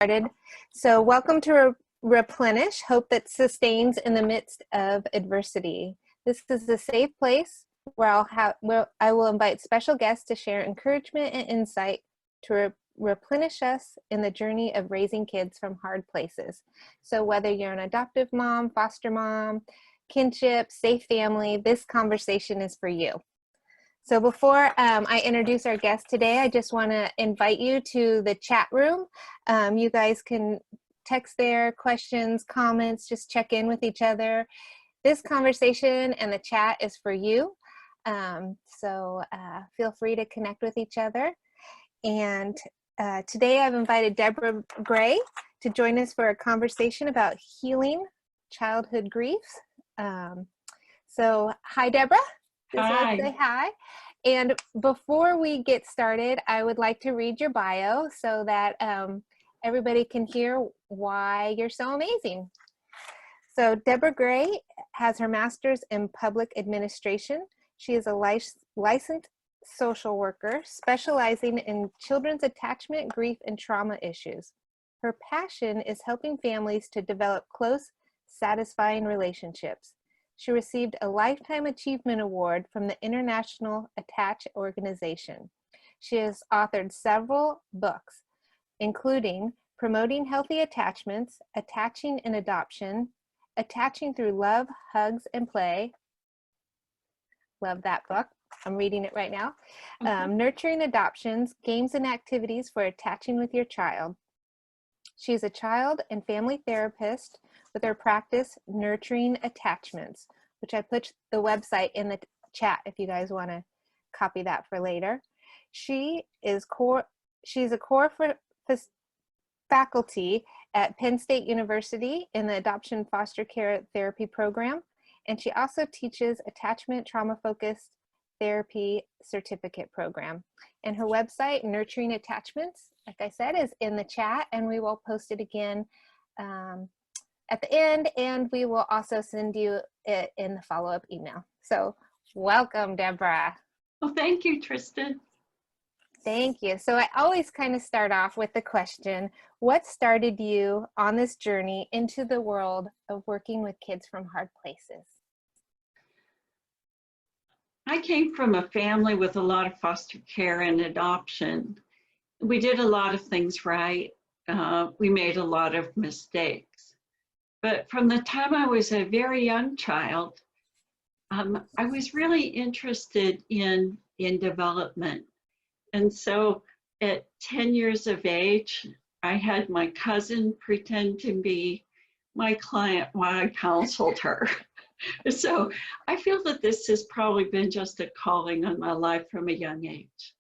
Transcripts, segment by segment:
Started. So welcome to Replenish, hope that sustains in the midst of adversity. This is a safe place where I will invite special guests to share encouragement and insight to replenish us in the journey of raising kids from hard places. So whether you're an adoptive mom, foster mom, kinship, safe family, this conversation is for you. So before I introduce our guest today, I just want to invite you to the chat room. You guys can text there, questions, comments, just check in with each other. This conversation and the chat is for you. So feel free to connect with each other. And today I've invited Deborah Gray to join us for a conversation about healing childhood griefs. So hi, Deborah. Just hi. say hi. And before we get started, I would like to read your bio so that everybody can hear why you're so amazing. So Deborah Gray has her master's in public administration. She is a licensed social worker specializing in children's attachment, grief, and trauma issues. Her passion is helping families to develop close, satisfying relationships. She received a Lifetime Achievement Award from the International Attach Organization. She has authored several books, including Promoting Healthy Attachments, Attaching in Adoption, Attaching Through Love, Hugs, and Play. Love that book. I'm reading it right now. Nurturing Adoptions, Games and Activities for Attaching with Your Child. She's a child and family therapist with her practice Nurturing Attachments, which I put the website in the chat if you guys want to copy that for later. She's a core faculty at Penn State University in the Adoption Foster Care Therapy program, and she also teaches Attachment Trauma-Focused Therapy Certificate program. And her website, Nurturing Attachments, like I said, is in the chat, and we will post it again at the end, and we will also send you it in the follow-up email. So welcome, Deborah. Well, thank you, Tristan. Thank you. So I always kind of start off with the question, what started you on this journey into the world of working with kids from hard places? I came from a family with a lot of foster care and adoption. We did a lot of things right. We made a lot of mistakes. But from the time I was a very young child, I was really interested in development. And so at 10 years of age, I had my cousin pretend to be my client while I counseled her. So I feel that this has probably been just a calling on my life from a young age.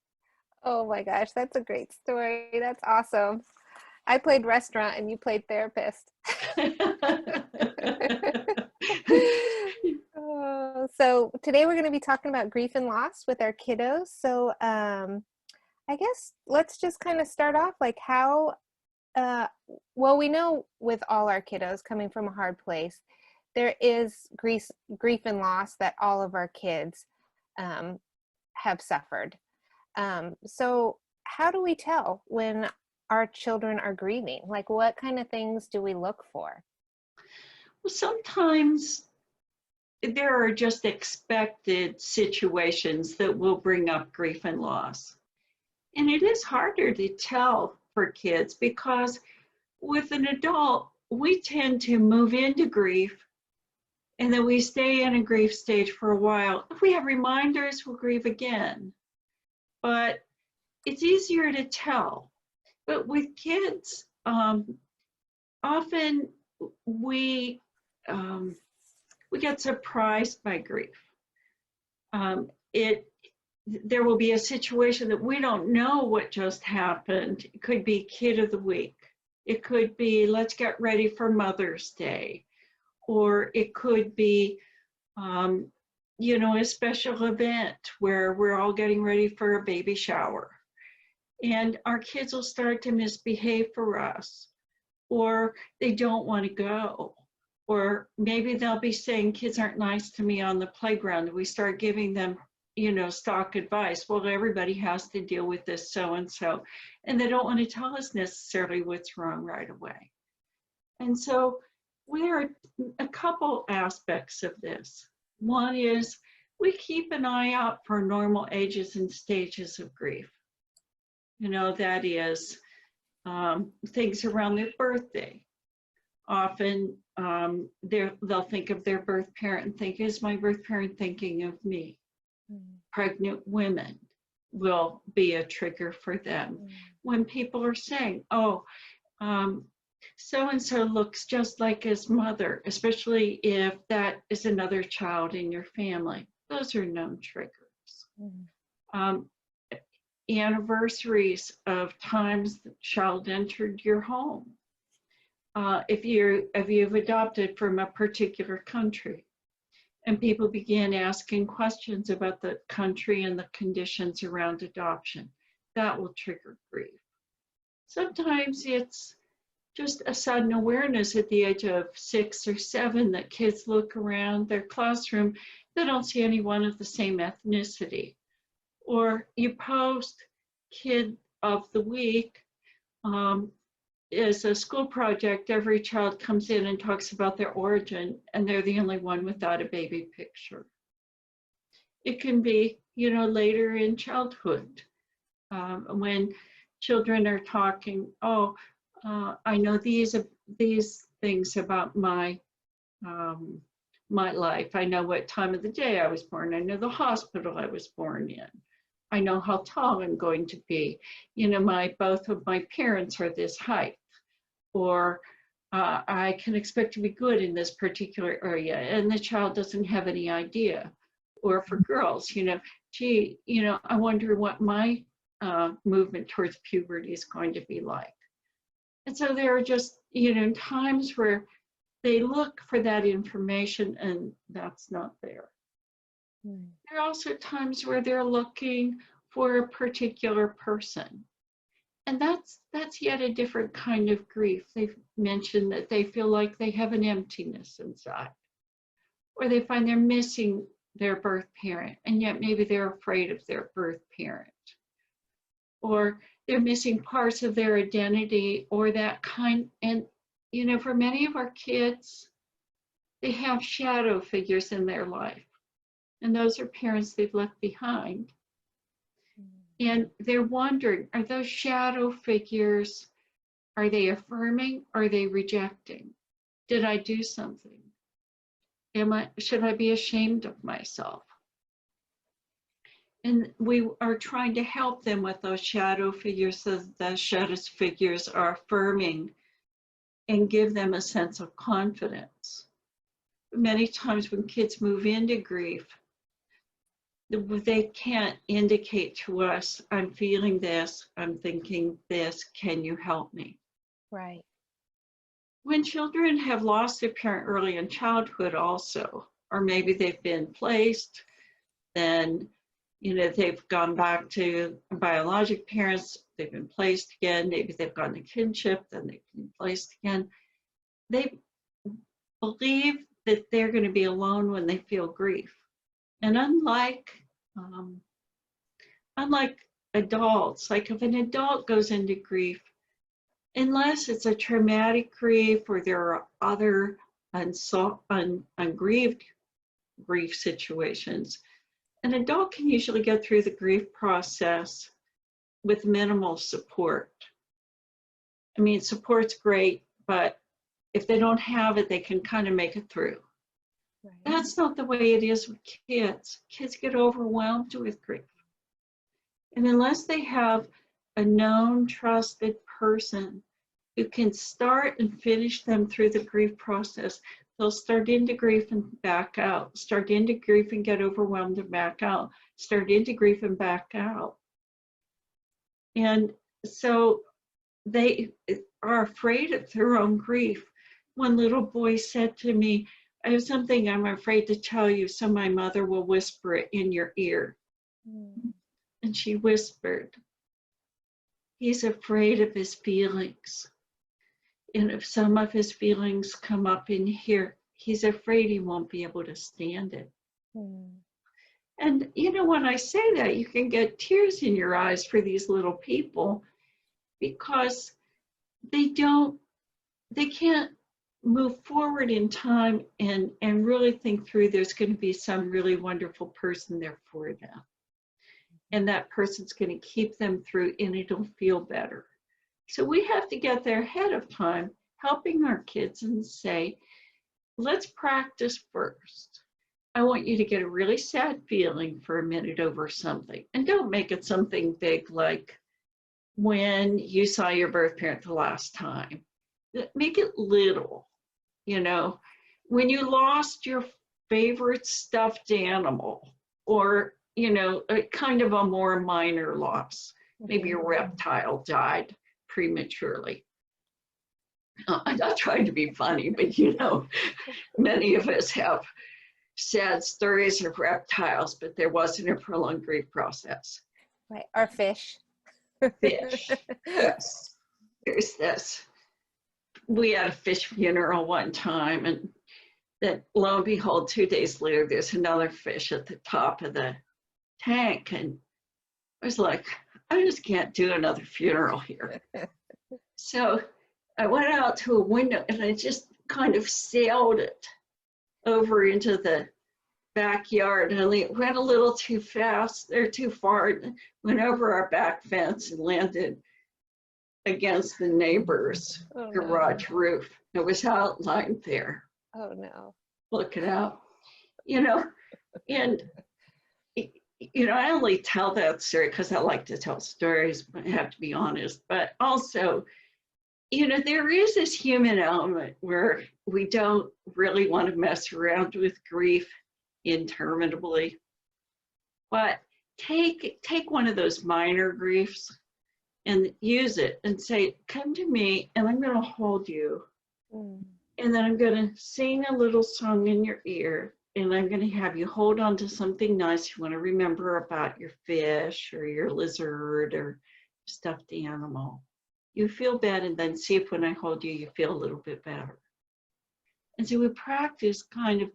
Oh my gosh, that's a great story. That's awesome. I played restaurant and you played therapist. So today we're going to be talking about grief and loss with our kiddos. So I guess let's just kind of start off like how, well, we know with all our kiddos coming from a hard place, there is grief and loss that all of our kids have suffered. So how do we tell when our children are grieving? Like what kind of things do we look for? Well, sometimes there are just expected situations that will bring up grief and loss. And it is harder to tell for kids because with an adult, we tend to move into grief and then we stay in a grief stage for a while. If we have reminders, we'll grieve again. But it's easier to tell. But with kids, often we get surprised by grief. There will be a situation that we don't know what just happened. It could be Kid of the Week. It could be let's get ready for Mother's Day. Or it could be, a special event where we're all getting ready for a baby shower. And our kids will start to misbehave for us. Or they don't want to go. Or maybe they'll be saying kids aren't nice to me on the playground. And we start giving them stock advice. Well, everybody has to deal with this so-and-so. And they don't want to tell us necessarily what's wrong right away. And so there are a couple aspects of this. One is we keep an eye out for normal ages and stages of grief. That is things around their birthday. Often they'll think of their birth parent and think, is my birth parent thinking of me? Pregnant women will be a trigger for them. When people are saying, oh, so-and-so looks just like his mother, especially if that is another child in your family. Those are known triggers. Anniversaries of times the child entered your home. If you've adopted from a particular country, and people begin asking questions about the country and the conditions around adoption, that will trigger grief. Sometimes it's just a sudden awareness at the age of 6 or 7 that kids look around their classroom, they don't see anyone of the same ethnicity. Or you post Kid of the Week is a school project. Every child comes in and talks about their origin, and they're the only one without a baby picture. It can be, later in childhood when children are talking, oh, I know these things about my life. I know what time of the day I was born. I know the hospital I was born in. I know how tall I'm going to be. Both of my parents are this height, or I can expect to be good in this particular area, and the child doesn't have any idea. Or for girls, gee, I wonder what my movement towards puberty is going to be like. And so there are just, times where they look for that information and that's not there. There are also times where they're looking for a particular person. And that's yet a different kind of grief. They've mentioned that they feel like they have an emptiness inside, or they find they're missing their birth parent, and yet maybe they're afraid of their birth parent. Or they're missing parts of their identity or that kind. And, for many of our kids, they have shadow figures in their life. And those are parents they've left behind. And they're wondering, are those shadow figures, are they affirming? Or are they rejecting? Did I do something? Should I be ashamed of myself? And we are trying to help them with those shadow figures so that the shadow figures are affirming and give them a sense of confidence. Many times when kids move into grief, they can't indicate to us, I'm feeling this, I'm thinking this, can you help me? Right. When children have lost their parent early in childhood also, or maybe they've been placed, then they've gone back to biologic parents, they've been placed again, maybe they've gone to kinship, then they've been placed again. They believe that they're going to be alone when they feel grief. And unlike adults, like if an adult goes into grief, unless it's a traumatic grief or there are other ungrieved grief situations, an adult can usually get through the grief process with minimal support. I mean, support's great, but if they don't have it, they can kind of make it through. Right. That's not the way it is with kids. Kids get overwhelmed with grief. And unless they have a known, trusted person who can start and finish them through the grief process, they'll start into grief and back out, start into grief and get overwhelmed and back out, start into grief and back out. And so they are afraid of their own grief. One little boy said to me, I have something I'm afraid to tell you, so my mother will whisper it in your ear. And she whispered, he's afraid of his feelings. And if some of his feelings come up in here, he's afraid he won't be able to stand it. And you know, when I say that, you can get tears in your eyes for these little people because they can't move forward in time and really think through there's going to be some really wonderful person there for them. And that person's going to keep them through and it'll feel better. So we have to get there ahead of time, helping our kids and say, let's practice first. I want you to get a really sad feeling for a minute over something. And don't make it something big like when you saw your birth parent the last time. Make it little, you know, when you lost your favorite stuffed animal, or, you know, a kind of a more minor loss. Maybe a reptile died prematurely. I'm not trying to be funny, but you know, many of us have sad stories of reptiles, but there wasn't a prolonged grief process. Right, or fish. Fish, yes. There's this. We had a fish funeral one time, and then lo and behold, 2 days later, there's another fish at the top of the tank. And I was like, I just can't do another funeral here. So I went out to a window and I just kind of sailed it over into the backyard, and it went a little too fast or too far, and went over our back fence and landed against the neighbor's garage roof. It was outlined there. Oh no. Looking out, you know, and you know, I only tell that story because I like to tell stories, but I have to be honest. But also, you know, there is this human element where we don't really want to mess around with grief interminably. But take one of those minor griefs and use it and say, come to me and I'm going to hold you. And then I'm going to sing a little song in your ear, and I'm going to have you hold on to something nice you want to remember about your fish or your lizard or stuffed animal. You feel bad, and then see if when I hold you, you feel a little bit better. And so we practice kind of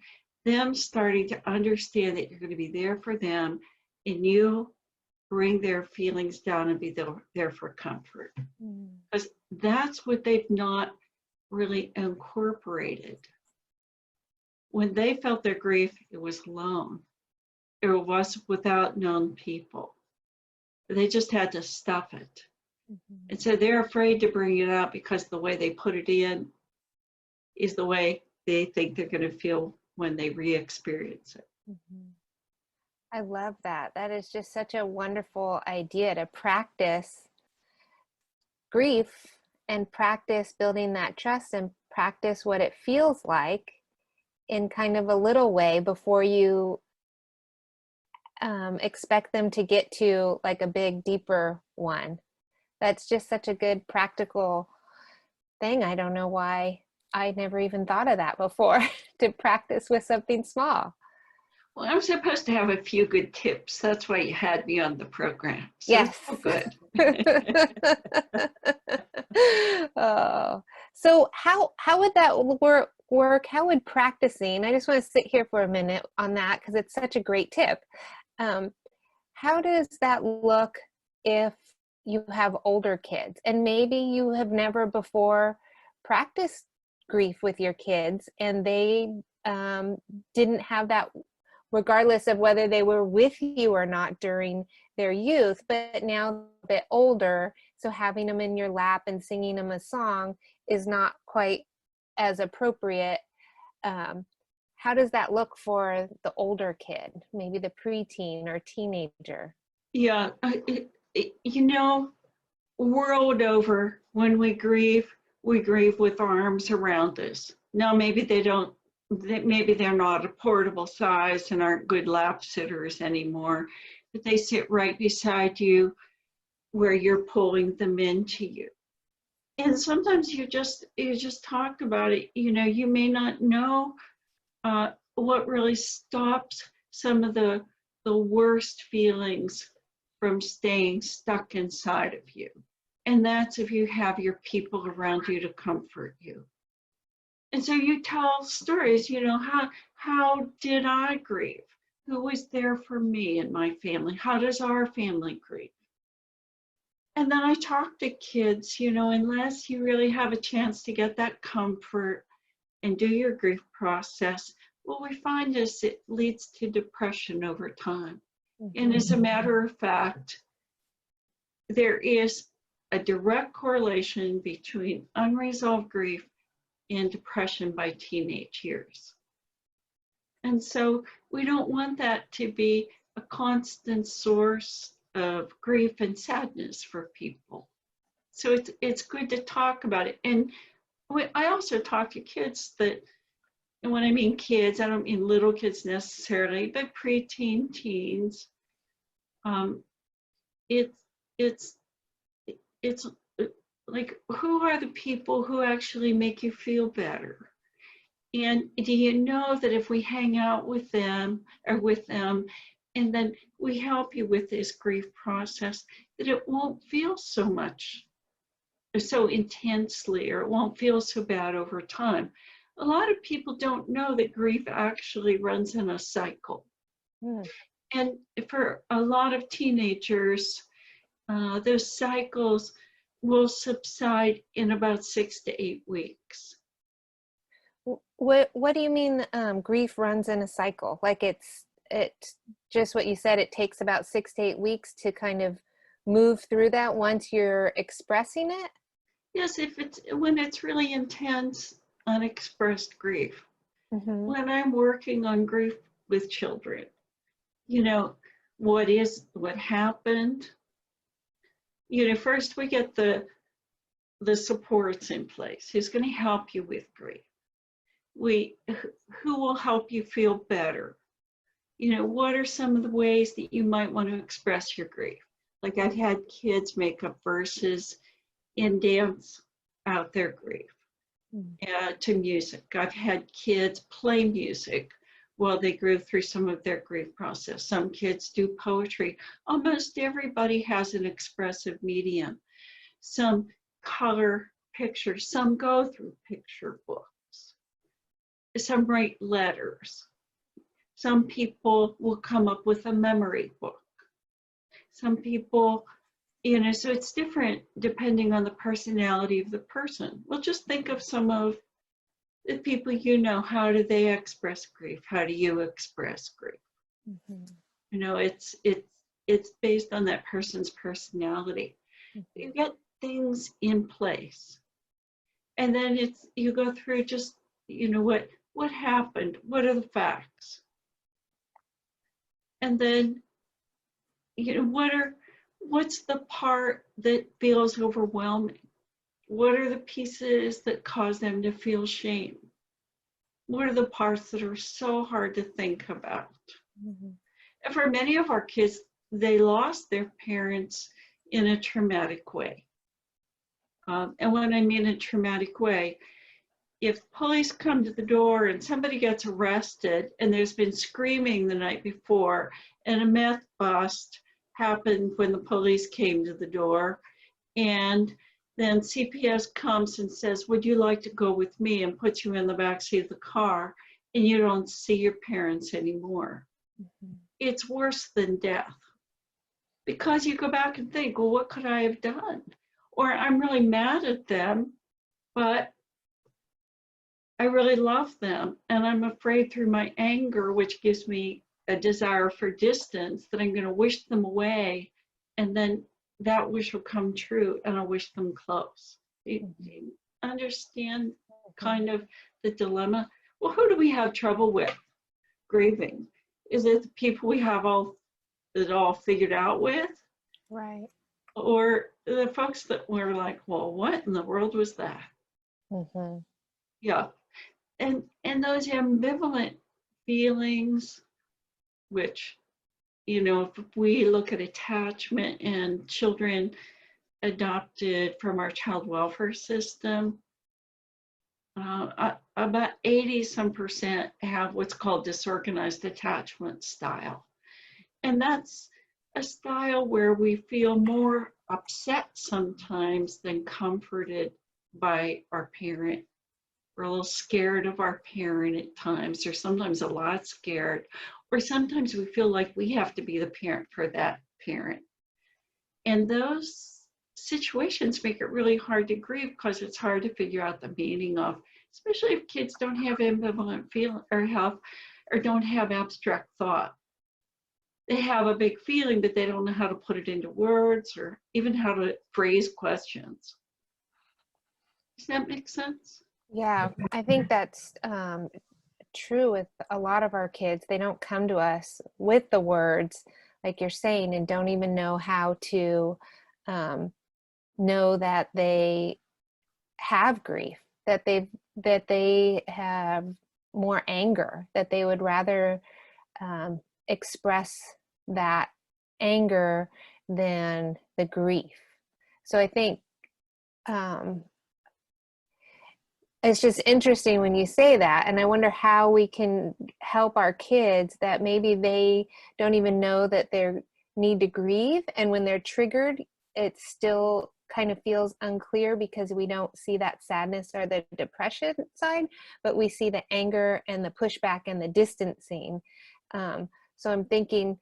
them starting to understand that you're going to be there for them, and you bring their feelings down and be there for comfort. Because that's what they've not really incorporated. When they felt their grief, it was alone. It was without known people. They just had to stuff it. And so they're afraid to bring it out because the way they put it in is the way they think they're going to feel when they re-experience it. I love that. That is just such a wonderful idea to practice grief and practice building that trust and practice what it feels like in kind of a little way before you expect them to get to like a big, deeper one. That's just such a good practical thing. I don't know why I never even thought of that before, to practice with something small. Well, I'm supposed to have a few good tips. That's why you had me on the program. So yes. It's good. Oh, so how would that work? How would practicing, I just want to sit here for a minute on that because it's such a great tip. How does that look if you have older kids and maybe you have never before practiced grief with your kids and they didn't have that, regardless of whether they were with you or not during their youth, but now a bit older, so having them in your lap and singing them a song is not quite as appropriate. How does that look for the older kid, maybe the preteen or teenager? Yeah, you know, world over, when we grieve with arms around us. Now, maybe maybe they're not a portable size and aren't good lap sitters anymore, but they sit right beside you where you're pulling them into you. And sometimes you just talk about it. You know, you may not know what really stops some of the worst feelings from staying stuck inside of you. And that's if you have your people around you to comfort you. And so you tell stories, you know, how did I grieve? Who was there for me and my family? How does our family grieve? And then I talk to kids, you know, unless you really have a chance to get that comfort and do your grief process, what we find is it leads to depression over time. And as a matter of fact, there is a direct correlation between unresolved grief and depression by teenage years. And so we don't want that to be a constant source of grief and sadness for people. So it's good to talk about it. And I also talk to kids that, and when I mean kids, I don't mean little kids necessarily, but preteen, teens. It's like, who are the people who actually make you feel better? And do you know that if we hang out with them, and then we help you with this grief process, that it won't feel so intensely, or it won't feel so bad over time. A lot of people don't know that grief actually runs in a cycle. And for a lot of teenagers, those cycles will subside in about 6 to 8 weeks. What do you mean grief runs in a cycle? Like it's just what you said, it takes about 6 to 8 weeks to kind of move through that once you're expressing it? Yes, when it's really intense, unexpressed grief. When I'm working on grief with children, you know, what happened? You know, first we get the supports in place. Who's going to help you with grief? Who will help you feel better? You know, what are some of the ways that you might want to express your grief? Like, I've had kids make up verses and dance out their grief to music. I've had kids play music while they go through some of their grief process. Some kids do poetry. Almost everybody has an expressive medium. Some color pictures, some go through picture books. Some write letters. Some people will come up with a memory book. Some people, you know, so it's different depending on the personality of the person. Well, just think of some of the people you know. How do they express grief? How do you express grief? You know, it's based on that person's personality. You get things in place, and then you go through just, you know, what happened, what are the facts, and then, you know, what's the part that feels overwhelming? What are the pieces that cause them to feel shame? What are the parts that are so hard to think about? And for many of our kids, they lost their parents in a traumatic way. And when I mean a traumatic way, if police come to the door and somebody gets arrested and there's been screaming the night before, and a meth bust happened when the police came to the door, and then CPS comes and says, would you like to go with me, and puts you in the backseat of the car, and you don't see your parents anymore. It's worse than death, because you go back and think, well, what could I have done? Or I'm really mad at them, but I really love them, and I'm afraid through my anger, which gives me a desire for distance, that I'm going to wish them away, and then that wish will come true, and I'll wish them close. Do you understand kind of the dilemma? Well, who do we have trouble with grieving? Is it the people we have it all figured out with? Right. Or the folks that were like, well, what in the world was that? Yeah. And those ambivalent feelings, which, you know, if we look at attachment and children adopted from our child welfare system, about 80% have what's called disorganized attachment style. And that's a style where we feel more upset sometimes than comforted by our parent. We're a little scared of our parent at times, or sometimes a lot scared, or sometimes we feel like we have to be the parent for that parent. And those situations make it really hard to grieve because it's hard to figure out the meaning of, especially if kids don't have ambivalent feeling or don't have abstract thought. They have a big feeling, but they don't know how to put it into words or even how to phrase questions. Does that make sense? Yeah, I think that's true with a lot of our kids. They don't come to us with the words, like you're saying, and don't even know how to know that they have grief, that they have more anger, that they would rather express that anger than the grief. So I think it's just interesting when you say that, and I wonder how we can help our kids that maybe they don't even know that they need to grieve, and when they're triggered, it still kind of feels unclear because we don't see that sadness or the depression side, but we see the anger and the pushback and the distancing. So I'm thinking,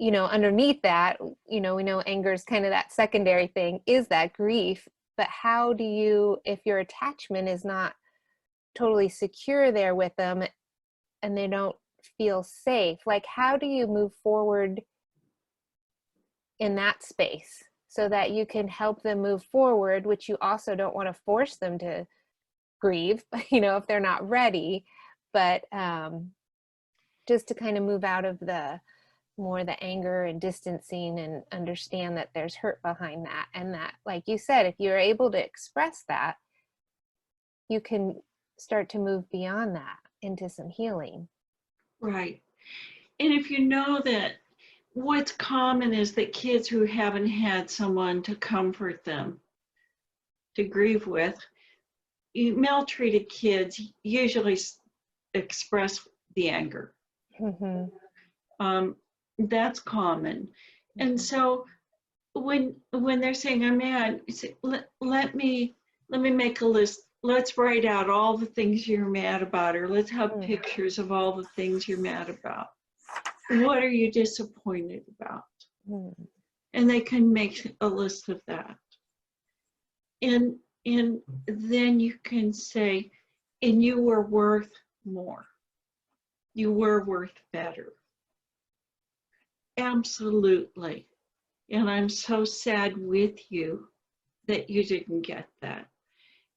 underneath that, we know anger is kind of that secondary thing, is that grief. But how do you, if your attachment is not totally secure there with them and they don't feel safe, like how do you move forward in that space so that you can help them move forward, which you also don't want to force them to grieve, if they're not ready, but just to kind of move out of the anger and distancing and understand that there's hurt behind that. And that, like you said, if you're able to express that, you can start to move beyond that into some healing. Right. And if you know that what's common is that kids who haven't had someone to comfort them, to grieve with, maltreated kids usually express the anger. Mm-hmm. That's common. And so when they're saying I'm mad, let me make a list. Let's write out all the things you're mad about, or let's have pictures of all the things you're mad about. What are you disappointed about? And they can make a list of that. And then you can say, and you were worth more. You were worth better. Absolutely. And I'm so sad with you that you didn't get that.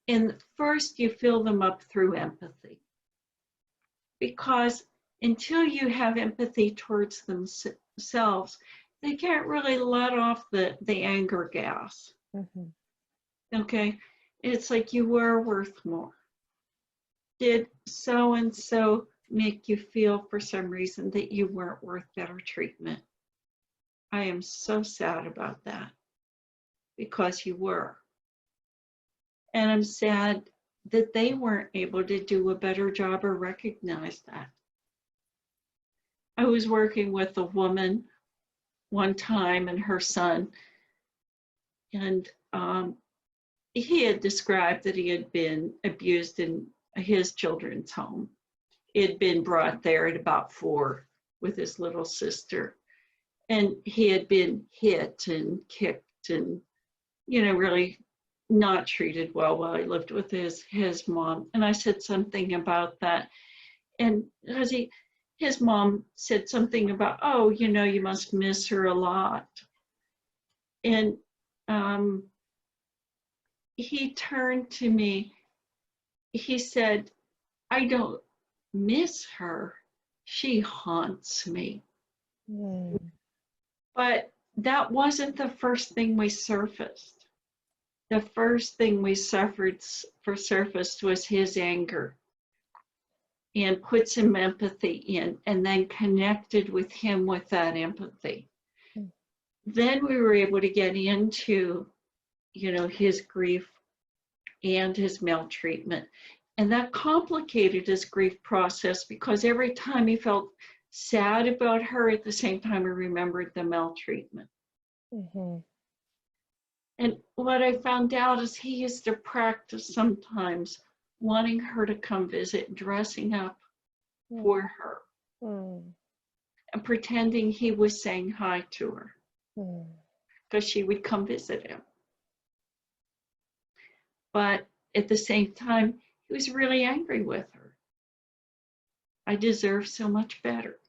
And first you fill them up through empathy. Because until you have empathy towards themselves, they can't really let off the anger gas. Mm-hmm. Okay? It's like you were worth more. Did so-and-so make you feel for some reason that you weren't worth better treatment? I am so sad about that because you were. And I'm sad that they weren't able to do a better job or recognize that. I was working with a woman one time and her son, and he had described that he had been abused in his children's home. He had been brought there at about 4 with his little sister. And he had been hit and kicked and, really not treated well while he lived with his mom. And I said something about that. And his mom said something about, oh, you must miss her a lot. And he turned to me, he said, I don't miss her. She haunts me. But that wasn't the first thing we surfaced. The first thing we surfaced was his anger, and put some empathy in, and then connected with him with that empathy. Then we were able to get into, his grief and his maltreatment. And that complicated his grief process because every time he felt sad about her, at the same time he remembered the maltreatment. Mm-hmm. And what I found out is he used to practice sometimes wanting her to come visit, dressing up for her. Mm. and pretending he was saying hi to her Mm. because she would come visit him. But at the same time, he was really angry with her. I deserve so much better.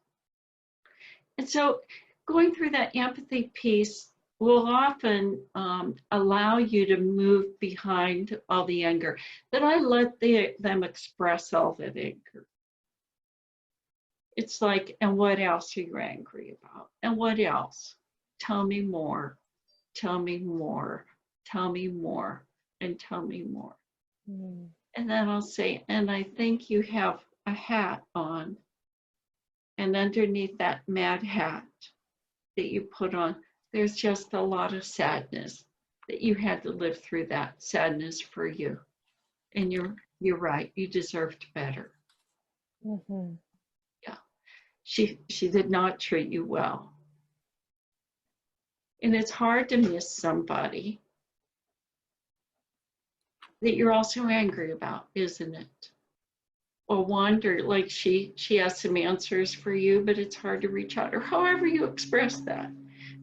And so going through that empathy piece will often allow you to move behind all the anger. That I let them express all that anger. It's like, and what else are you angry about? And what else? Tell me more. Tell me more. Tell me more. And tell me more. Mm. And then I'll say, and I think you have a hat on. And underneath that mad hat that you put on, there's just a lot of sadness that you had to live through that sadness for you. And you're right, you deserved better. Mm-hmm. Yeah. She did not treat you well. And it's hard to miss somebody that you're also angry about, isn't it? Or wonder, like she has some answers for you, but it's hard to reach out, or however you express that.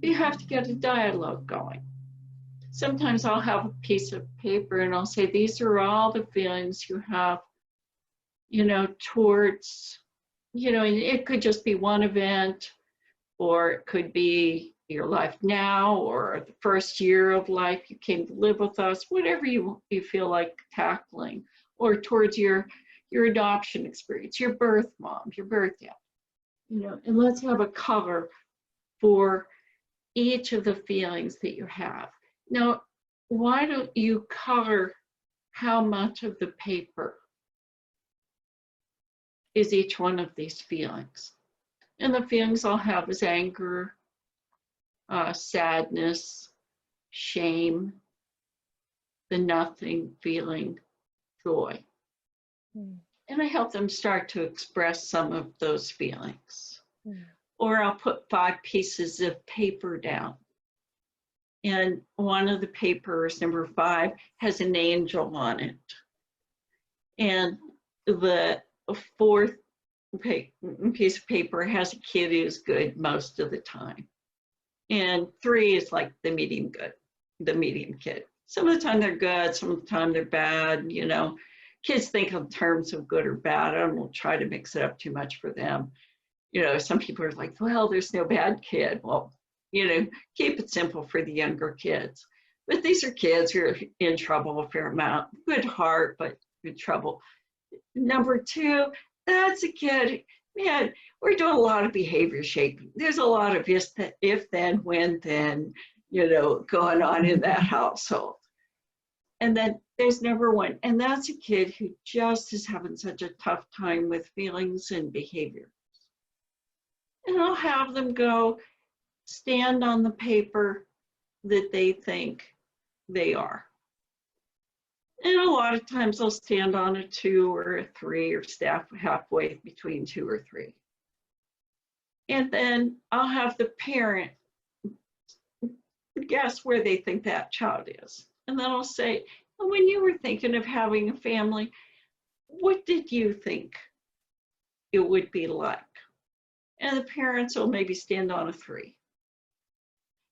You have to get a dialogue going. Sometimes I'll have a piece of paper and I'll say, these are all the feelings you have, towards, and it could just be one event, or it could be your life now, or the first year of life you came to live with us, whatever you feel like tackling, or towards your adoption experience, your birth mom, your birth dad, and let's have a cover for each of the feelings that you have. Now, why don't you color how much of the paper is each one of these feelings? And the feelings I'll have is anger, sadness, shame, the nothing feeling, joy. Mm. And I help them start to express some of those feelings. Mm. Or I'll put 5 pieces of paper down. And one of the papers, number 5, has an angel on it. And the 4th piece of paper has a kid who's good most of the time. And 3 is like the medium good, the medium kid. Some of the time they're good, some of the time they're bad, Kids think in terms of good or bad. I don't try to mix it up too much for them. Some people are like, well, there's no bad kid. Well, keep it simple for the younger kids. But these are kids who are in trouble a fair amount. Good heart, but good trouble. Number 2, that's a kid. Man, we're doing a lot of behavior shaping. There's a lot of if then, when then, going on in that household. And then there's number 1, and that's a kid who just is having such a tough time with feelings and behavior. And I'll have them go stand on the paper that they think they are. And a lot of times they'll stand on a 2 or a 3 or staff halfway between 2 or 3. And then I'll have the parent guess where they think that child is. And then I'll say, when you were thinking of having a family, what did you think it would be like? And the parents will maybe stand on a 3.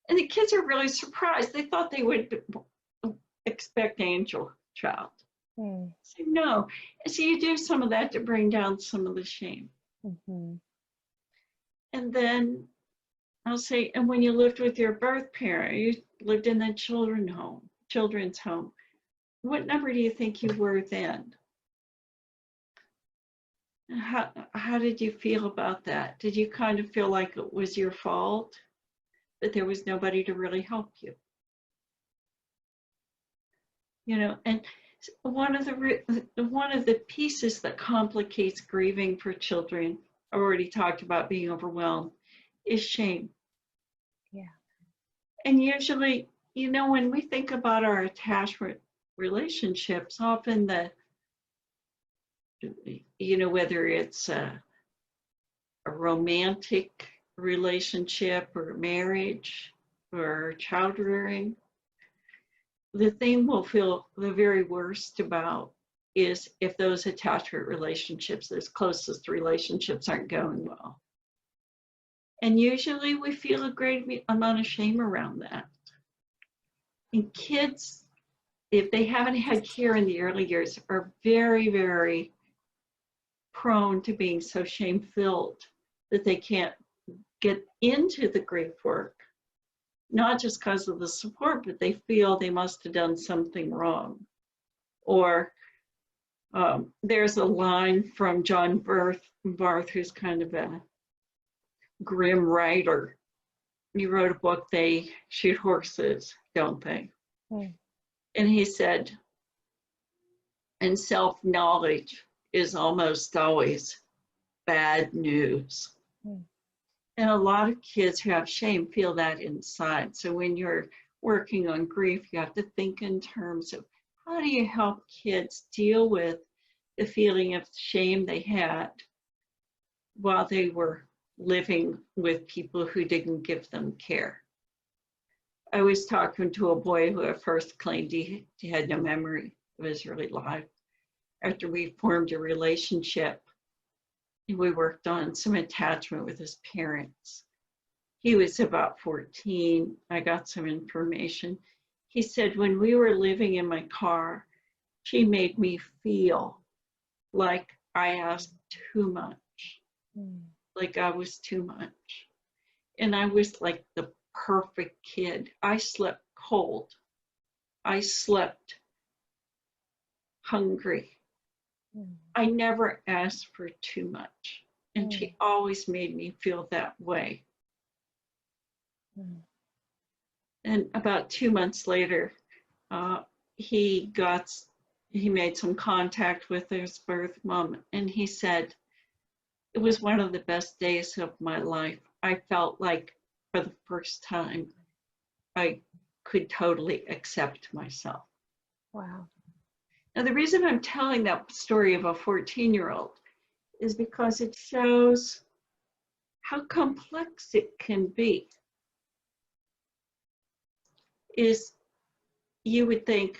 And the kids are really surprised. They thought they would expect angel child. Mm. So no. So you do some of that to bring down some of the shame. Mm-hmm. And then I'll say, and when you lived with your birth parent, you lived in the children's home, what number do you think you were then? How did you feel about that? Did you kind of feel like it was your fault, that there was nobody to really help you? And one of the pieces that complicates grieving for children, I already talked about being overwhelmed, is shame. Yeah. And usually, when we think about our attachment relationships, often whether it's a romantic relationship or marriage or child rearing, the thing we'll feel the very worst about is if those attachment relationships, those closest relationships, aren't going well. And usually we feel a great amount of shame around that. And kids, if they haven't had care in the early years, are very, very prone to being so shame-filled that they can't get into the grief work, not just because of the support, but they feel they must have done something wrong. Or there's a line from John Barth, who's kind of a grim writer. He wrote a book, They Shoot Horses, Don't They? Mm. And he said, and self-knowledge is almost always bad news. Mm. And a lot of kids who have shame feel that inside. So when you're working on grief, you have to think in terms of how do you help kids deal with the feeling of shame they had while they were living with people who didn't give them care. I was talking to a boy who at first claimed he had no memory of his early life. After we formed a relationship, we worked on some attachment with his parents. He was about 14. I got some information. He said, when we were living in my car, she made me feel like I asked too much, like I was too much. And I was like the perfect kid. I slept cold. I slept hungry. I never asked for too much. And she always made me feel that way. And about 2 months later, he made some contact with his birth mom, and he said, it was one of the best days of my life. I felt like for the first time, I could totally accept myself. Wow. Now, the reason I'm telling that story of a 14-year-old is because it shows how complex it can be. Is you would think,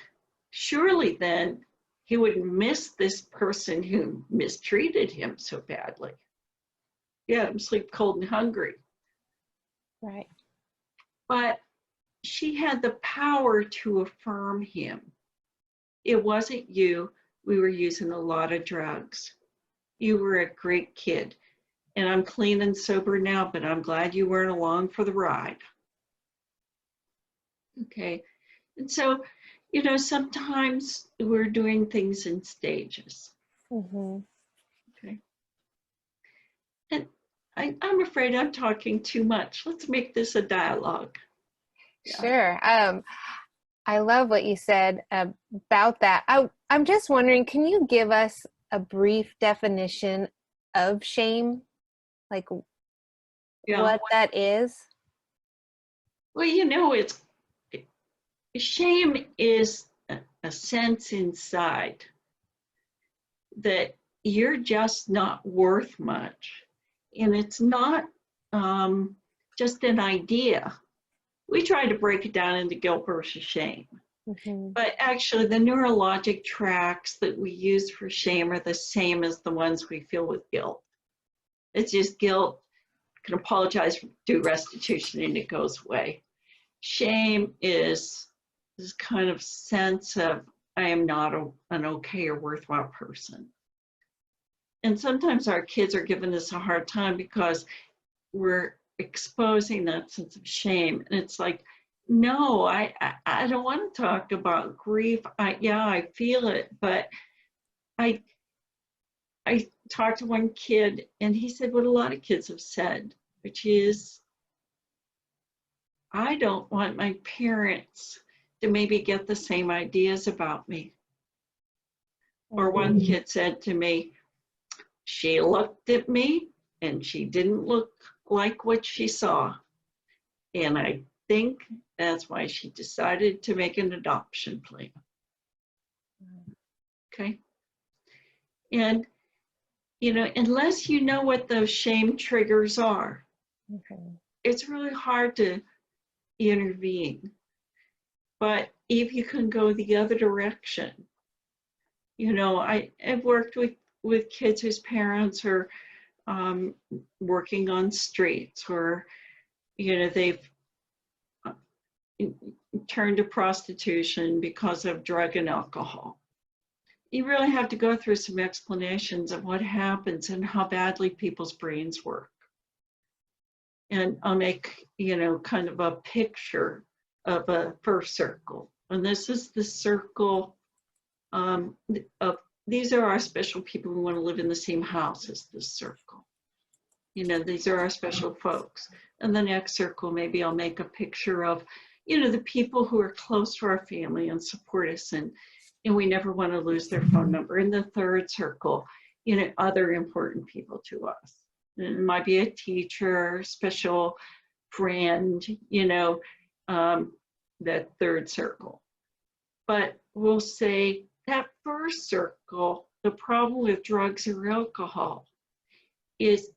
surely then he would miss this person who mistreated him so badly. Yeah, I'm sleep cold and hungry. Right. But she had the power to affirm him. It wasn't you. We were using a lot of drugs. You were a great kid. And I'm clean and sober now, but I'm glad you weren't along for the ride. Okay. And so, you know, sometimes we're doing things in stages. Mm-hmm. Okay. And I'm afraid I'm talking too much. Let's make this a dialogue. Yeah. Sure. I love what you said about that. I'm just wondering, can you give us a brief definition of shame? Like what that is? Well, you know, shame is a sense inside that you're just not worth much. And it's not just an idea. We try to break it down into guilt versus shame. Mm-hmm. But actually, the neurologic tracks that we use for shame are the same as the ones we feel with guilt. It's just guilt, can apologize, do restitution, and it goes away. Shame is this kind of sense of, I am not an okay or worthwhile person. And sometimes our kids are giving us a hard time because we're exposing that sense of shame. And it's like, no, I don't want to talk about grief. I feel it, but I talked to one kid and he said what a lot of kids have said, which is, I don't want my parents to maybe get the same ideas about me. Or one kid said to me, she looked at me and she didn't look like what she saw. And I think that's why she decided to make an adoption plan. Okay. And, you know, unless you know what those shame triggers are, it's really hard to intervene. But if you can go the other direction, You know, I've worked with kids whose parents are working on streets, or, you know, they've turned to prostitution because of drug and alcohol. You really have to go through some explanations of what happens and how badly people's brains work. And I'll make, you know, kind of a picture of a first circle. And this is the circle of, these are our special people who want to live in the same house as this circle. You know, these are our special folks. And the next circle, maybe I'll make a picture of, you know, the people who are close to our family and support us, and we never want to lose their phone number. In the third circle, you know, other important people to us. It might be a teacher, special friend, you know, that third circle. But we'll say that first circle, the problem with drugs or alcohol is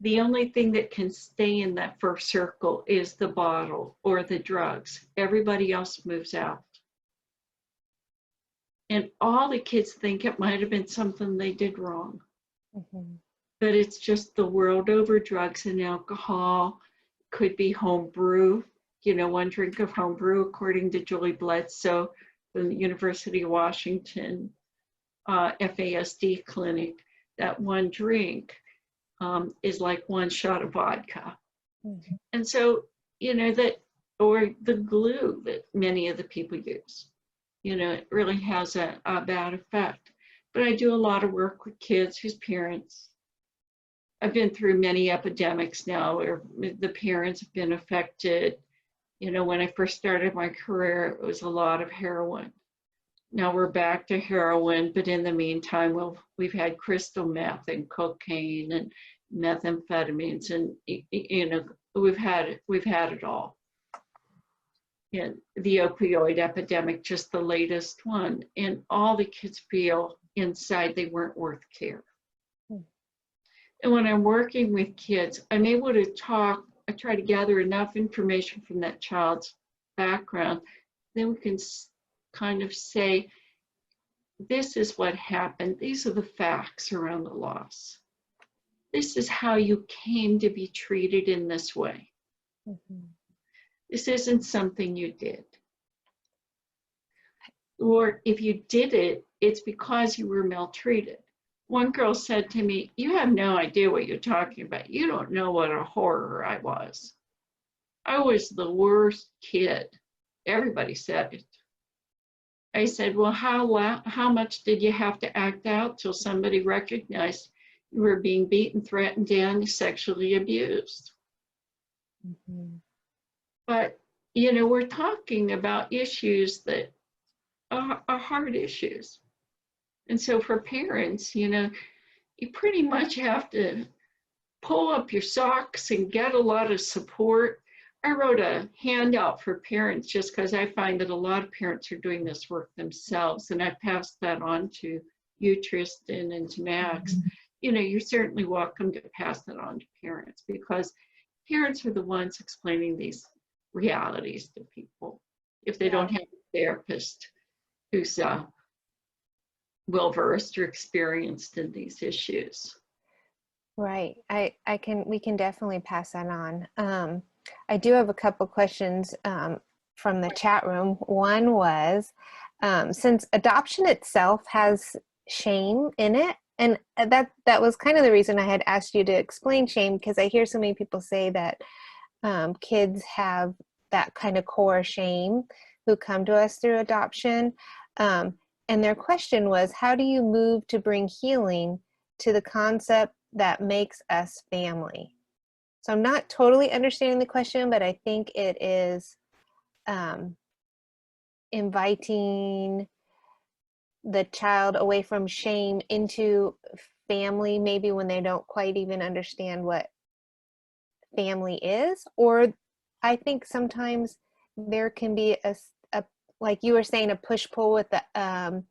the only thing that can stay in that first circle is the bottle or the drugs. Everybody else moves out. And all the kids think it might have been something they did wrong. Mm-hmm. But it's just the world over. Drugs and alcohol could be home brew. You know, one drink of home brew, according to Julie Bledsoe from the University of Washington FASD clinic, that one drink is like one shot of vodka. Mm-hmm. And so, you know, that, or the glue that many of the people use, you know, it really has a bad effect. But I do a lot of work with kids whose parents, I've been through many epidemics now where the parents have been affected. You know, when I first started my career, it was a lot of heroin. Now we're back to heroin, but in the meantime, we've had crystal meth and cocaine and methamphetamines, and, you know, we've had it all. And the opioid epidemic, just the latest one, and all the kids feel inside they weren't worth care. And when I'm working with kids, I'm able to talk, I try to gather enough information from that child's background, then we can kind of say, this is what happened. These are the facts around the loss. This is how you came to be treated in this way. Mm-hmm. This isn't something you did. Or if you did it, it's because you were maltreated. One girl said to me, you have no idea what you're talking about. You don't know what a horror I was. I was the worst kid. Everybody said it. I said, well, how much did you have to act out till somebody recognized you were being beaten, threatened, and sexually abused? Mm-hmm. But, you know, we're talking about issues that are hard issues. And so for parents, you know, you pretty much have to pull up your socks and get a lot of support. I wrote a handout for parents just because I find that a lot of parents are doing this work themselves. And I passed that on to you, Tristan, and to Max. Mm-hmm. You know, you're certainly welcome to pass that on to parents, because parents are the ones explaining these realities to people if they don't have a therapist who's well-versed or experienced in these issues. Right. We can definitely pass that on. I do have a couple questions from the chat room. One was, since adoption itself has shame in it, and that was kind of the reason I had asked you to explain shame, because I hear so many people say that kids have that kind of core shame who come to us through adoption. And their question was, how do you move to bring healing to the concept that makes us family? So I'm not totally understanding the question, but I think it is inviting the child away from shame into family, maybe when they don't quite even understand what family is. Or I think sometimes there can be a like you were saying, a push-pull with the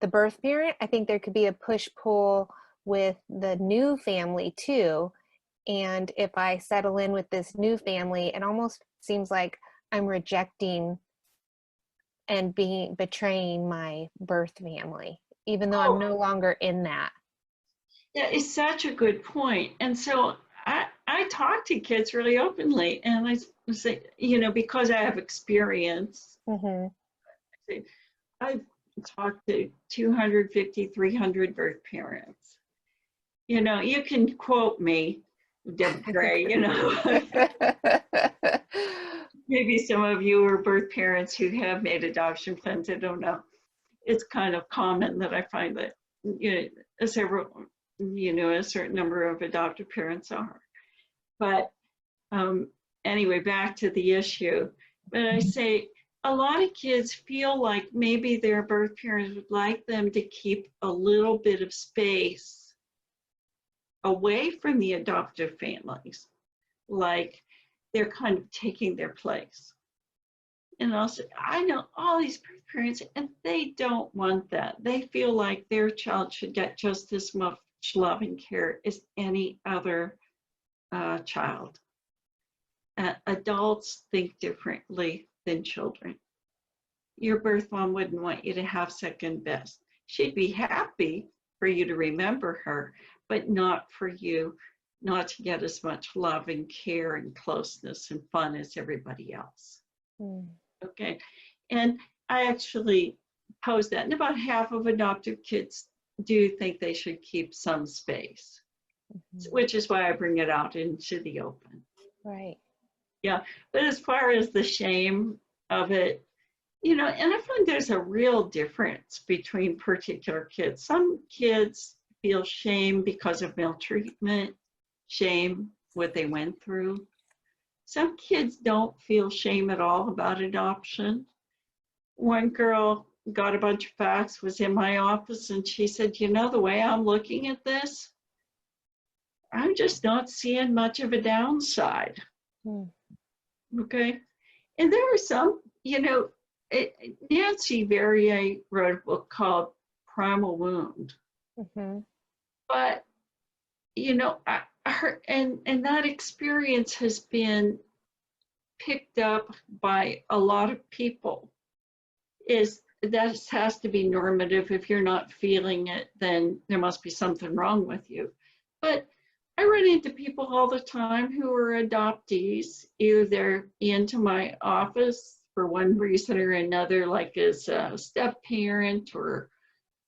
birth parent. I think there could be a push-pull with the new family too. And if I settle in with this new family, it almost seems like I'm rejecting and betraying my birth family. even though I'm Oh, no longer in that. yeah, it's such a good point. And so I talk to kids really openly, and I say, because I have experience, Mm-hmm. I say, I've talked to 250, 300 birth parents. You can quote me, Deborah, maybe some of you are birth parents who have made adoption plans. I don't know. It's kind of common that I find that, several, a certain number of adoptive parents are. But anyway, back to the issue. But I say a lot of kids feel like maybe their birth parents would like them to keep a little bit of space away from the adoptive families, like they're kind of taking their place. And also, I know all these birth parents, and they don't want that. They feel like their child should get just as much love and care as any other child. Adults think differently than children. Your birth mom wouldn't want you to have second best. She'd be happy for you to remember her, but not for you not to get as much love and care and closeness and fun as everybody else. Mm. Okay. And I actually posed that, and about half of adoptive kids do think they should keep some space, which is why I bring it out into the open. Right. Yeah. But as far as the shame of it, and I find there's a real difference between particular kids. Some kids feel shame because of maltreatment, shame what they went through. Some kids don't feel shame at all about adoption. One girl got a bunch of facts, was in my office, and she said, the way I'm looking at this, I'm just not seeing much of a downside. Okay. And there were some, Nancy Verrier wrote a book called Primal Wound. But, and that experience has been picked up by a lot of people. Is that has to be normative. If you're not feeling it, then there must be something wrong with you. But I run into people all the time who are adoptees. Either they're into my office for one reason or another, like as a step parent or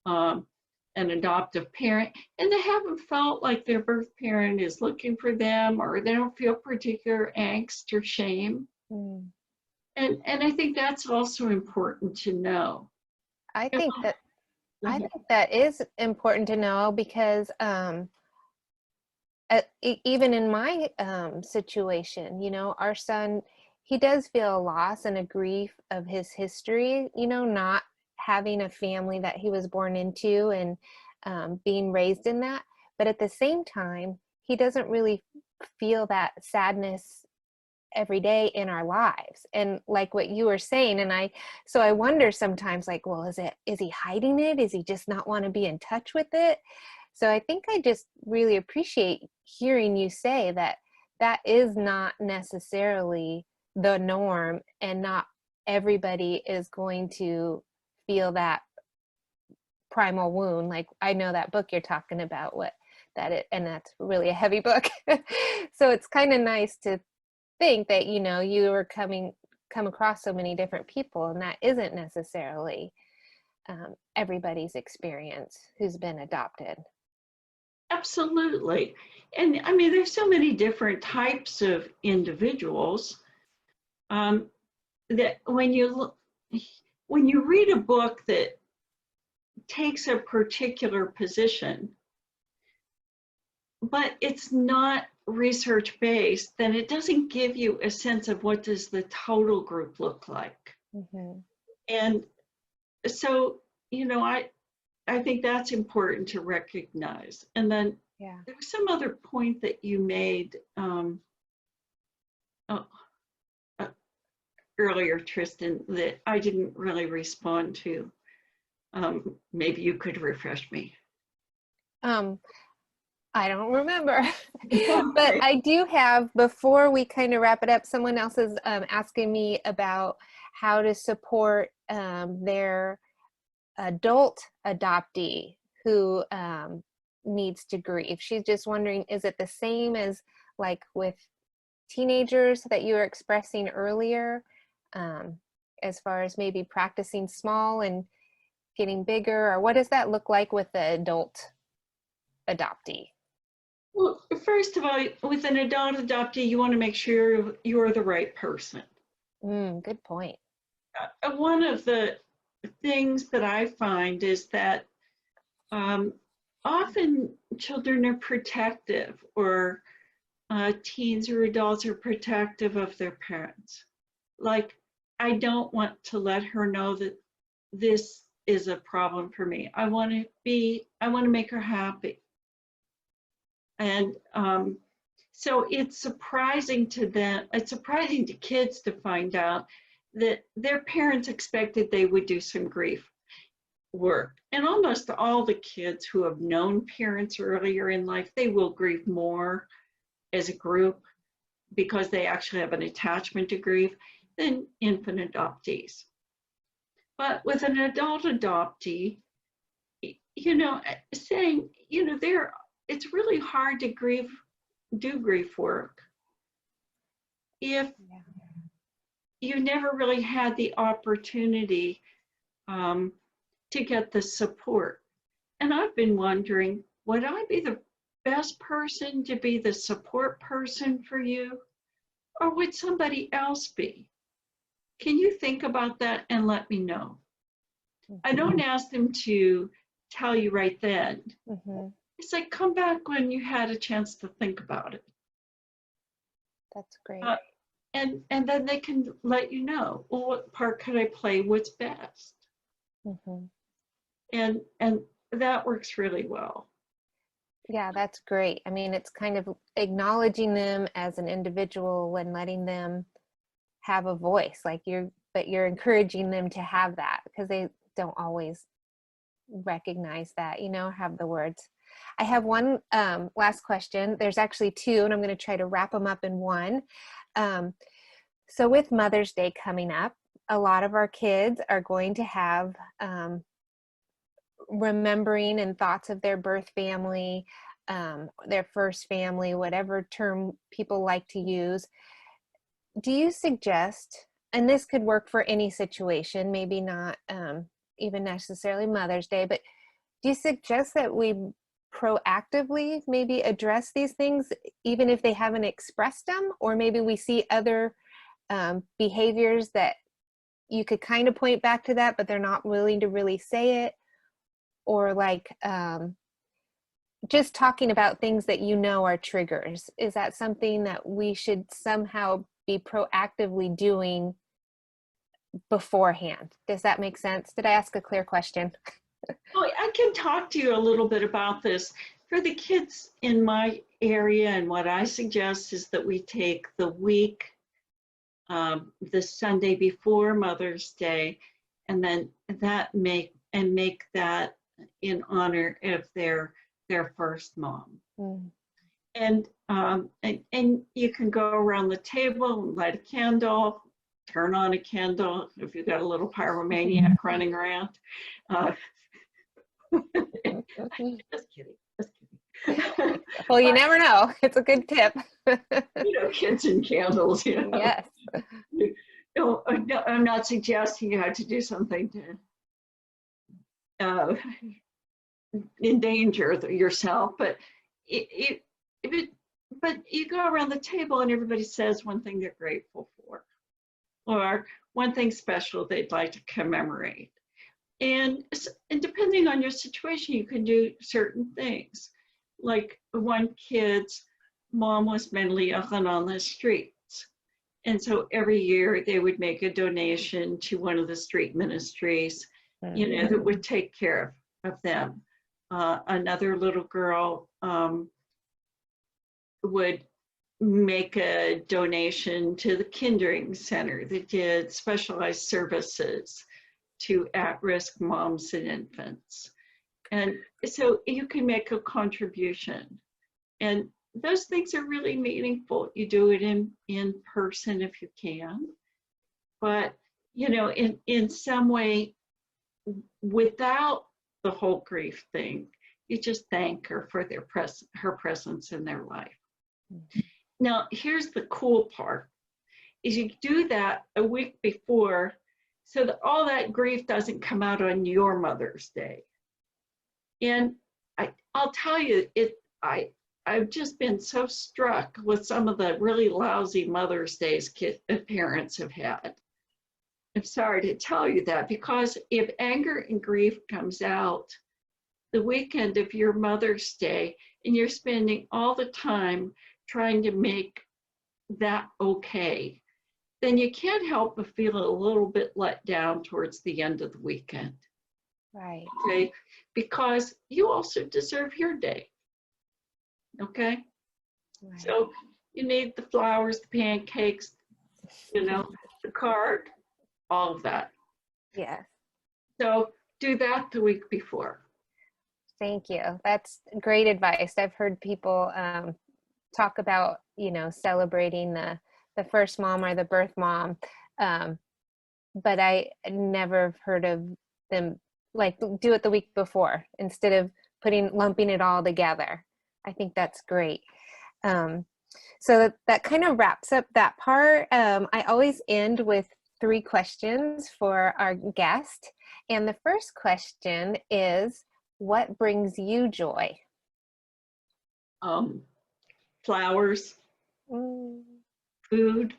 an adoptive parent, and they haven't felt like their birth parent is looking for them, or they don't feel particular angst or shame. And I think that's also important to know. I think that is important to know, because even in my situation, our son, he does feel a loss and a grief of his history, not having a family that he was born into and being raised in that. But at the same time, he doesn't really feel that sadness every day in our lives. And like what you were saying, so I wonder sometimes, like, well, is he hiding it? Is he just not want to be in touch with it? So I think I just really appreciate hearing you say that is not necessarily the norm, and not everybody is going to feel that primal wound. Like, I know that book you're talking about, and that's really a heavy book. So it's kind of nice to think that, you were come across so many different people, and that isn't necessarily everybody's experience who's been adopted. Absolutely. And I mean, there's so many different types of individuals that when you read a book that takes a particular position, but it's not research based, then it doesn't give you a sense of what does the total group look like. And so, I think that's important to recognize. And then there was some other point that you made earlier, Tristan, that I didn't really respond to. Maybe you could refresh me. I don't remember. But I do have, before we kind of wrap it up, someone else is asking me about how to support their adult adoptee who needs to grieve. She's just wondering, is it the same as like with teenagers that you were expressing earlier, as far as maybe practicing small and getting bigger, or what does that look like with the adult adoptee? Well, first of all, with an adult adoptee, you want to make sure you're the right person. Good point. One of the things that I find is that often children are protective, or teens or adults are protective of their parents. Like, I don't want to let her know that this is a problem for me. I want to make her happy. And so it's surprising to them, it's surprising to kids to find out that their parents expected they would do some grief work. And almost all the kids who have known parents earlier in life, they will grieve more as a group because they actually have an attachment to grief than infant adoptees. But with an adult adoptee, you know, saying, you know, it's really hard to do grief work if you never really had the opportunity to get the support. And I've been wondering, would I be the best person to be the support person for you, or would somebody else be? Can you think about that and let me know? I don't ask them to tell you right then. It's like, come back when you had a chance to think about it. That's great. And then they can let you know, well, what part could I play? What's best? And that works really well. Yeah, that's great. I mean, it's kind of acknowledging them as an individual and letting them have a voice, but you're encouraging them to have that, because they don't always recognize that, have the words. I have one last question. There's actually two, and I'm going to try to wrap them up in one. So with Mother's Day coming up, a lot of our kids are going to have remembering and thoughts of their birth family, their first family, whatever term people like to use. Do you suggest, and this could work for any situation, maybe not even necessarily Mother's Day, but do you suggest that we proactively maybe address these things even if they haven't expressed them, or maybe we see other behaviors that you could kind of point back to that, but they're not willing to really say it, or like just talking about things that are triggers? Is that something that we should somehow be proactively doing beforehand? Does that make sense? Did I ask a clear question? Oh, I can talk to you a little bit about this. For the kids in my area, and what I suggest is that we take the week, the Sunday before Mother's Day, and then make that in honor of their first mom. And you can go around the table, light a candle, turn on a candle if you've got a little pyromaniac running around. Just kidding. Well, you never know. It's a good tip. Kids and candles. Yes. No, I'm not suggesting you have to do something to endanger yourself, but but you go around the table and everybody says one thing they're grateful for, or one thing special they'd like to commemorate. And depending on your situation, you can do certain things. Like one kid's mom was mentally ill and on the streets. And so every year they would make a donation to one of the street ministries, that would take care of them. Another little girl would make a donation to the Kindering Center that did specialized services to at-risk moms and infants. And so you can make a contribution. And those things are really meaningful. You do it in person if you can. But, in some way, without the whole grief thing, you just thank her for her presence in their life. Now, here's the cool part, is you do that a week before so that all that grief doesn't come out on your Mother's Day. And I'll tell you, I've just been so struck with some of the really lousy Mother's Days parents have had. I'm sorry to tell you that, because if anger and grief comes out the weekend of your Mother's Day and you're spending all the time trying to make that okay, then you can't help but feel a little bit let down towards the end of the weekend. Right. Okay, because you also deserve your day. Okay, Right. so you need the flowers, the pancakes, the card, all of that. Yes. So do that the week before. Thank you. That's great advice. I've heard people talk about, celebrating the first mom or the birth mom. But I never heard of them like do it the week before instead of lumping it all together. I think that's great. So that kind of wraps up that part. I always end with 3 questions for our guest. And the first question is, what brings you joy? Flowers, food.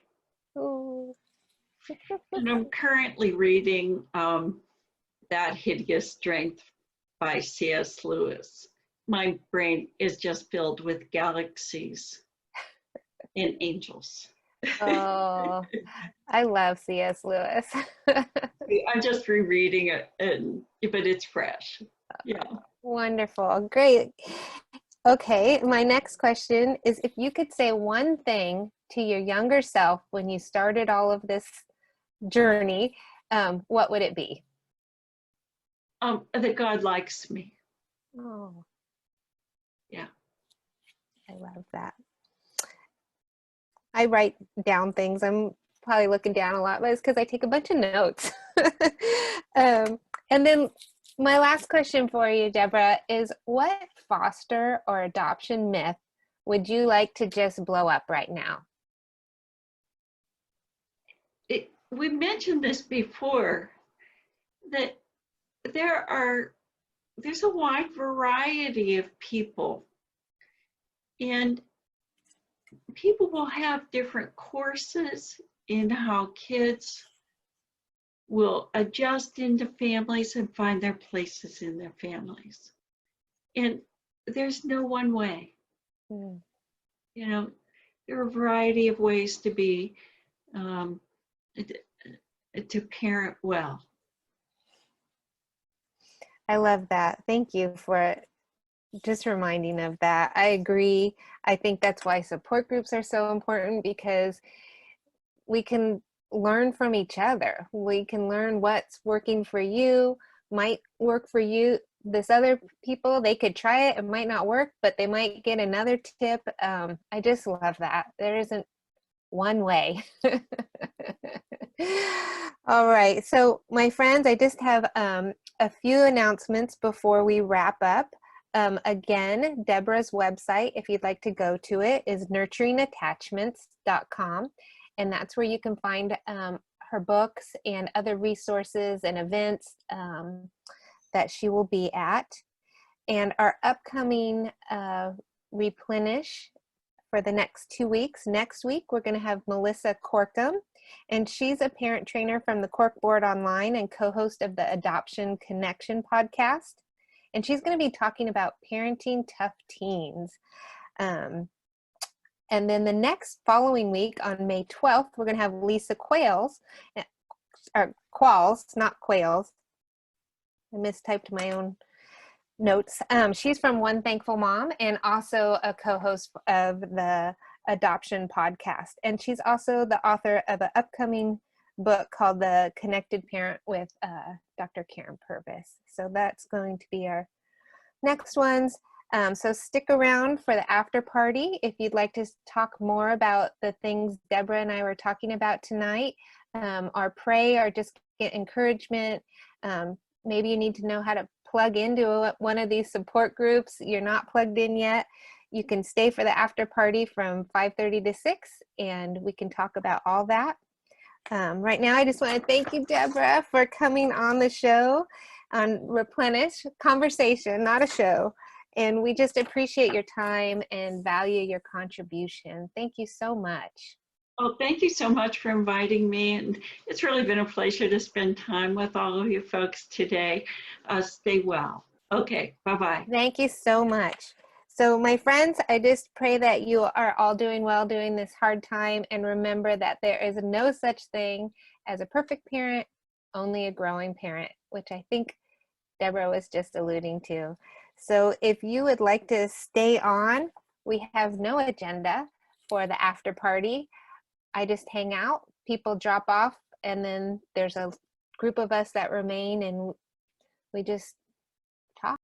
Ooh. And I'm currently reading That Hideous Strength by C.S. Lewis. My brain is just filled with galaxies and angels. Oh, I love C.S. Lewis. I'm just rereading it, but it's fresh. Yeah. Wonderful. Great. Okay, my next question is, if you could say one thing to your younger self when you started all of this journey, what would it be? That God likes me. Oh. Yeah. I love that. I write down things. I'm probably looking down a lot, but it's because I take a bunch of notes. And then my last question for you, Deborah, is what foster or adoption myth would you like to just blow up right now? We mentioned this before, that there's a wide variety of people, and people will have different courses in how kids will adjust into families and find their places in their families. And there's no one way. There are a variety of ways to be, to parent well. I love that. Thank you for just reminding of that. I agree. I think that's why support groups are so important, because we can learn from each other. We can learn what's working for you, might work for you. This other people, they could try it. It might not work, but they might get another tip. I just love that. There isn't one way. All right. So my friends, I just have a few announcements before we wrap up. Again, Deborah's website, if you'd like to go to it, is nurturingattachments.com. And that's where you can find her books and other resources and events that she will be at. And our upcoming Replenish for the next 2 weeks. Next week, we're going to have Melissa Corkum, and she's a parent trainer from the Cork Board Online and co-host of the Adoption Connection podcast. And she's going to be talking about parenting tough teens. And then the next following week on May 12th, we're going to have Lisa Qualls, not Quails. I mistyped my own notes. She's from One Thankful Mom and also a co-host of the Adoption podcast. And she's also the author of an upcoming book called The Connected Parent with Dr. Karen Purvis. So that's going to be our next ones. So stick around for the after party if you'd like to talk more about the things Deborah and I were talking about tonight, or pray, or just get encouragement. maybe you need to know how to plug into one of these support groups. You're not plugged in yet. You can stay for the after party from 5:30 to 6, and we can talk about all that. Right now, I just want to thank you, Deborah, for coming on the show on Replenish Conversation, not a show. And we just appreciate your time and value your contribution. Thank you so much. Well, thank you so much for inviting me. And it's really been a pleasure to spend time with all of you folks today. Stay well. Okay, bye-bye. Thank you so much. So my friends, I just pray that you are all doing well during this hard time, and remember that there is no such thing as a perfect parent, only a growing parent, which I think Deborah was just alluding to. So if you would like to stay on, we have no agenda for the after party. I just hang out, people drop off, and then there's a group of us that remain, and we just